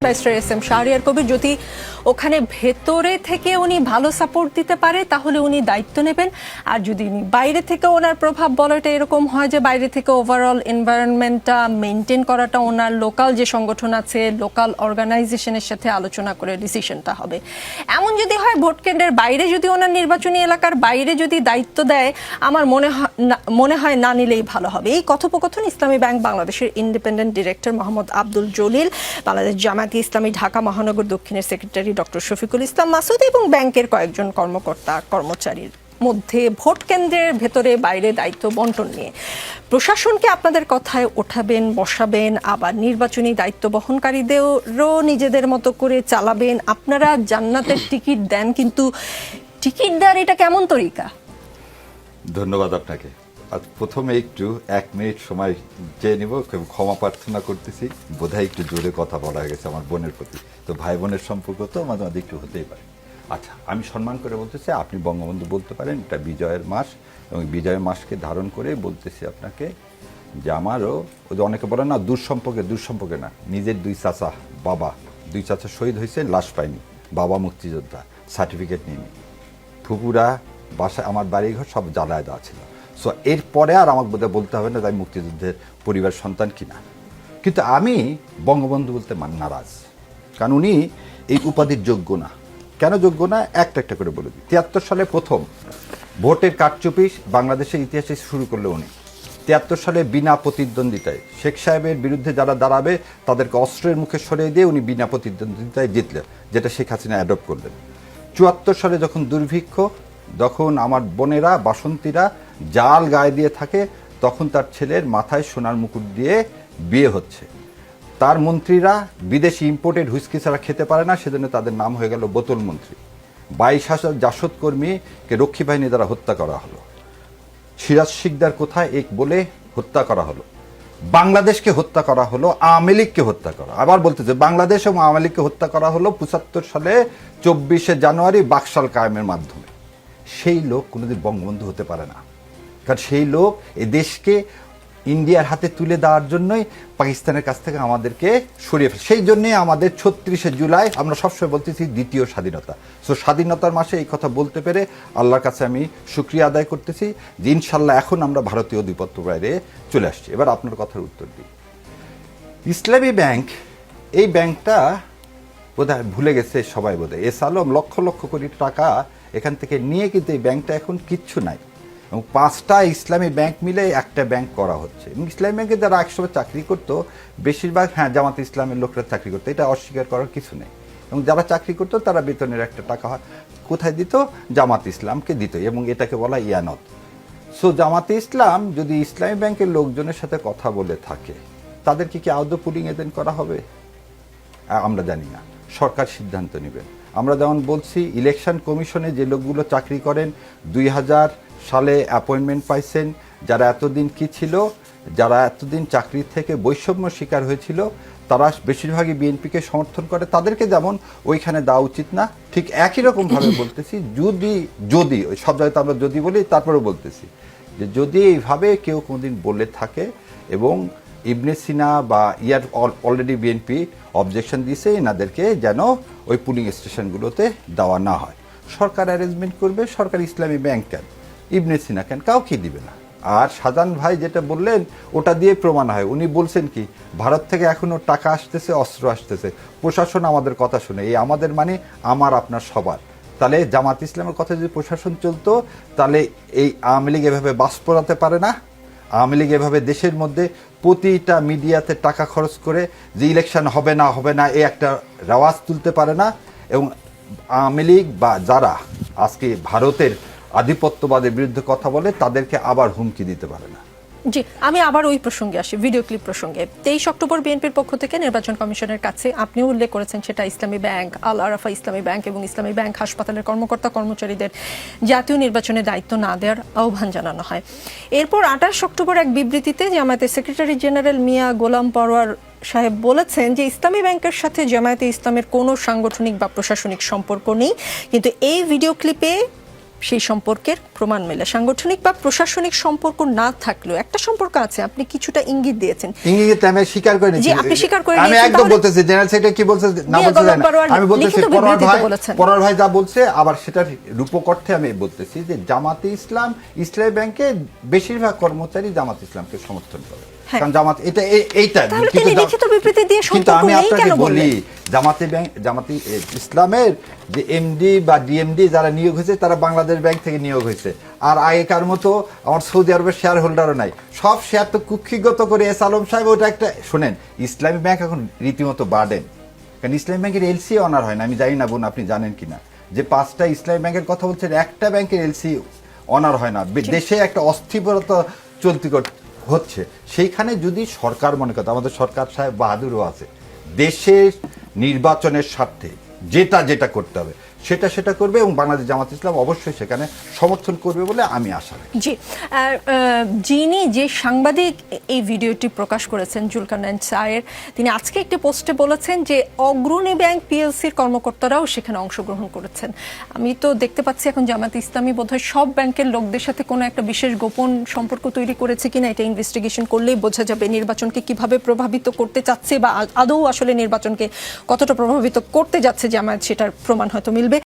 Barrister S M Shahriar Kabir যদি ওখানে ভেতরে থেকে উনি ভালো সাপোর্ট দিতে পারে তাহলে উনি দায়িত্ব নেবেন, আর যদি উনি বাইরে থেকে ওনার প্রভাব বলাটা এরকম হয় যে বাইরে থেকে ওভারঅল এনভায়রনমেন্টটা মেনটেন করাটা ওনার লোকাল যে সংগঠন আছে লোকাল অর্গানাইজেশনের সাথে আলোচনা করে ডিসিশনটা হবে, এমন যদি হয় ভোট কেন্দ্রের বাইরে যদি ওনার নির্বাচনী এলাকার বাইরে যদি দায়িত্ব দেয় আমার মনে হয় না নিলেই ভালো হবে। এই কথোপকথন ইসলামী ব্যাংক বাংলাদেশের independent director Mohammad Abdul Jalil, Bangladesh জামায়াতে ইসলামী ঢাকা মহানগর দক্ষিণের সেক্রেটারি ডক্টর শফিকুল ইসলাম মাসুদ এবং ব্যাংকের কয়েকজন কর্মকর্তা কর্মচারীর মধ্যে ভোট কেন্দ্রের ভেতরে বাইরে দায়িত্ব বন্টন নিয়ে প্রশাসনকে আপনাদের কথায় ওঠাবেন বসাবেন, আবার নির্বাচনী দায়িত্ব বহনকারীদেরও নিজেদের মতো করে চালাবেন। আপনারা জান্নাতের টিকিট দেন, কিন্তু টিকিট দেওয়ার এটা কেমন তরিকা? ধন্যবাদ আপনাকে। আজ প্রথমে একটু 1 মিনিট সময় চেয়ে নিব, ক্ষমা প্রার্থনা করতেছি, বোধহয় একটু জোরে কথা বলা গেছে আমার বোনের প্রতি, তো ভাই বোনের সম্পর্ক তো মাঝে মাঝে একটু হতেই পারে। আচ্ছা, আমি সম্মান করে বলতেছি আপনি বঙ্গবন্ধু বলতে পারেন, এটা বিজয়ের মাস এবং বিজয়ের মাসকে ধারণ করে বলতেছি আপনাকে যে আমারও ওই যে অনেকে বলে না দুঃসম্পর্কে না, নিজের 2 চাচা বাবা 2 চাচা শহীদ হয়েছে, লাশ পায়নি, বাবা মুক্তিযোদ্ধা, সার্টিফিকেট নিয়ে ফুপুরা বাসা আমার বাড়িঘর সব জ্বালায় দেওয়া ছিল। সো এরপরে আর আমাকে বোধহয় বলতে হবে না যে আমি মুক্তিযুদ্ধের পরিবার সন্তান কিনা, কিন্তু আমি বঙ্গবন্ধু বলতে নারাজ, কারণ উনি এই উপাধির যোগ্য না। কেন যোগ্য না একটা করে বলে দিই। 73 সালে প্রথম ভোটের কারচুপি বাংলাদেশের ইতিহাসে শুরু করলো উনি। 73 সালে বিনা প্রতিদ্বন্দ্বিতায় শেখ সাহেবের বিরুদ্ধে যারা দাঁড়াবে তাদেরকে অস্ত্রের মুখে সরিয়ে দিয়ে উনি বিনা প্রতিদ্বন্দ্বিতায় জিতলেন, যেটা শেখ হাসিনা অ্যাডপ্ট করলেন। 74 সালে যখন দুর্ভিক্ষ, যখন আমার বোনেরা বাসন্তীরা জাল গায়ে দিয়ে থাকে, তখন তার ছেলের মাথায় সোনার মুকুট দিয়ে বিয়ে হচ্ছে। তার মন্ত্রীরা বিদেশি ইম্পোর্টেড হুইস্কি ছাড়া খেতে পারে না, সেজন্য তাদের নাম হয়ে গেল বোতল মন্ত্রী। 22,000 জাসদ কর্মীকে রক্ষী বাহিনী দ্বারা হত্যা করা হলো। সিরাজ শিকদার কোথায় এক বলে হত্যা করা হলো। বাংলাদেশকে হত্যা করা হলো, আওয়ামী লীগকে হত্যা করা, আবার বলতেছে বাংলাদেশ এবং আওয়ামী লীগকে হত্যা করা হলো 75 সালে 24শে জানুয়ারি বাকশাল কায়েমের মাধ্যমে। সেই লোক কোনোদিন বঙ্গবন্ধু হতে পারে না, কারণ সেই লোক এই দেশকে ইন্ডিয়ার হাতে তুলে দেওয়ার জন্যই পাকিস্তানের কাছ থেকে আমাদেরকে সরিয়ে ফেলে। সেই জন্যই আমাদের 36শে জুলাই আমরা সবসময় বলতেছি দ্বিতীয় স্বাধীনতা। সো স্বাধীনতার মাসে এই কথা বলতে পেরে আল্লাহর কাছে আমি শুকরিয়া আদায় করতেছি যে ইনশাল্লাহ এখন আমরা ভারতীয় আধিপত্য বাইরে চলে আসছি। এবার আপনার কথার উত্তর দিই। ইসলামী ব্যাংক, এই ব্যাংকটা বোধহয় ভুলে গেছে সবাই, বোধহয় এস আলম লক্ষ লক্ষ কোটি টাকা এখান থেকে নিয়ে, কিন্তু এই ব্যাংকটা এখন কিচ্ছু নাই এবং 5টা ইসলামী ব্যাংক মিলে একটা ব্যাংক করা হচ্ছে। এবং ইসলামী ব্যাংকে যারা একসময় চাকরি করতো বেশিরভাগ জামাতে ইসলামের লোকরা চাকরি করতো, এটা অস্বীকার করার কিছু নেই। এবং যারা চাকরি করতো তারা বেতনের একটা টাকা কোথায় দিত? জামাতে ইসলামকে দিত, এবং এটাকে বলা ইয়ানত। সো জামাতে ইসলাম যদি ইসলামী ব্যাংকের লোকজনের সাথে কথা বলে থাকে, তাদেরকে কি আদৌ পুলিং এজেন্ট করা হবে? আমরা জানি না, সরকার সিদ্ধান্ত নেবেন। আমরা যেমন বলছি ইলেকশন কমিশনে যে লোকগুলো চাকরি করেন 2000 সালে অ্যাপয়েন্টমেন্ট পাইছেন, যারা এতদিন কি ছিল, যারা এতদিন চাকরি থেকে বৈষম্য শিকার হয়েছিল, তারা বেশিরভাগই বিএনপিকে সমর্থন করে, তাদেরকে যেমন ওইখানে দেওয়া উচিত না, ঠিক একই রকমভাবে বলতেছি যদি সব জায়গায় আমরা যদি বলি, তারপরেও বলতেছি যে যদি এইভাবে কেউ কোনোদিন বলে থাকে এবং ইবনে সিনা বা অলরেডি বিএনপি অবজেকশন দিয়েছে এনাদেরকে যেন ওই পুলিং স্টেশনগুলোতে দেওয়া না হয়, সরকার অ্যারেঞ্জমেন্ট করবে। সরকার ইসলামী ব্যাংক কেন, ইবনে সিনা কেন, কাউকে দিবে না। আর শাহজাহান ভাই যেটা বললেন ওটা দিয়ে প্রমাণ হয়, উনি বলছেন কি ভারত থেকে এখনো টাকা আসতেছে, অস্ত্র আসতেছে, প্রশাসন আমাদের কথা শুনে, এই আমাদের মানে আমার আপনার সবার। তাহলে জামাত ইসলামের কথা যদি প্রশাসন চলতো, তাহলে এই আওয়ামী লীগ এভাবে বাস পড়াতে পারে না, আওয়ামী লীগ এভাবে দেশের মধ্যে প্রতিটা মিডিয়াতে টাকা খরচ করে যে ইলেকশন হবে না এই একটা রেওয়াজ তুলতে পারে না, এবং আওয়ামী লীগ বা যারা আজকে ভারতের আধিপত্যবাদের বিরুদ্ধে কথা বলে তাদেরকে আবার হুমকি দিতে পারে না। জি, আমি আবার ওই প্রসঙ্গে আসি, ভিডিও ক্লিপ প্রসঙ্গে। 23 অক্টোবর বিএনপির পক্ষ থেকে নির্বাচন কমিশনের কাছে আপনিও উল্লেখ করেছেন, সেটা ইসলামী ব্যাংক, আল আরাফা ইসলামী ব্যাংক এবং ইসলামী ব্যাংক হাসপাতালের কর্মকর্তা কর্মচারীদের জাতীয় নির্বাচনে দায়িত্ব না দেওয়ার আহ্বান জানানো হয়। এরপর 28 অক্টোবর এক বিবৃতিতে জামায়াতের সেক্রেটারি জেনারেল মিয়া গোলাম পরোয়ার সাহেব বলেছেন যে ইসলামী ব্যাংকের সাথে জামায়াতে ইসলামের কোনো সাংগঠনিক বা প্রশাসনিক সম্পর্ক নেই, কিন্তু এই ভিডিও ক্লিপে সেই সম্পর্কের প্রমাণ মেলে। সাংগঠনিক বা প্রশাসনিক সম্পর্ক না থাকলেও একটা সম্পর্ক আছে, আপনি কিছুটা ইঙ্গিত দিয়েছেন। ইঙ্গিত আমি স্বীকার করে নিয়েছি। জি, আপনি স্বীকার করে আমি নিয়েছেন, একদম তাহলে- বলতেছি জেনারেল সেক্রেটারি কি বলছে না মিয়া বলছে গোলাম জানি না। পরোয়ার আমি বলতেছি লিখিত বিবৃতিতে পরোয়ার বলেছেন। ভাই যা বলছে আবার সেটার রূপক অর্থে আমি বলতেছি যে জামাতে ইসলাম ইসলামী ব্যাংকে বেশিরভাগ কর্মচারী জামাত ইসলামকে সমর্থন করে। হ্যাঁ। কারণ জামাত এইটা তাহলে তিনি লিখিত বিবৃতি দিয়ে কিন্তু সম্পর্ক আমি নেই আপনাকে কেন বলি বললেন? জামাতি ইসলামের যে এমডি বা ডিএমডি যারা নিয়োগ হয়েছে তারা বাংলাদেশ ব্যাংক থেকে নিয়োগ হয়েছে। আর আগেকার মতো আমার সৌদি আরবের শেয়ার হোল্ডারও নাই, সব শেয়ার তো কুক্ষিগত করে এস আলম সাহেব ওটা একটা শোনেন। ইসলামী ব্যাংক এখন রীতিমতো বার্ডেন, কারণ ইসলামী ব্যাংকের এলসি অনার হয় না। আমি জানি না বোন আপনি জানেন কিনা যে 5টা ইসলামী ব্যাংকের কথা বলছেন, একটা ব্যাংকের এলসি অনার হয় না। দেশে একটা অস্থিরতা চলতি হচ্ছে, সেইখানে যদি সরকার মনে করে, আমাদের সরকার সাহেব বাহাদুরও আছে, দেশের নির্বাচনের স্বার্থে যেটা করতে হবে সেটা করবে এবং বাংলাদেশ জামাত ইসলাম অবশ্যই সেখানে সমর্থন করবে বলে আমি আশা রাখি। জি, যিনি যে সাংবাদিক এই ভিডিওটি প্রকাশ করেছেন জুলকারনাইন সায়ের, তিনি আজকে একটি পোস্টে বলেছেন যে অগ্রণী ব্যাংক পিএলসির কর্মকর্তারাও সেখানে অংশগ্রহণ করেছেন। আমি তো দেখতে পাচ্ছি এখন জামাত ইসলামী বোধহয় সব ব্যাংকের লোকদের সাথে কোনো একটা বিশেষ গোপন সম্পর্ক তৈরি করেছে কিনা এটা ইনভেস্টিগেশন করলেই বোঝা যাবে। নির্বাচনকে কিভাবে প্রভাবিত করতে চাচ্ছে বা আদৌ আসলে নির্বাচনকে কতটা প্রভাবিত করতে যাচ্ছে জামায়াত, সেটার প্রমাণ হয়তো মিলবে।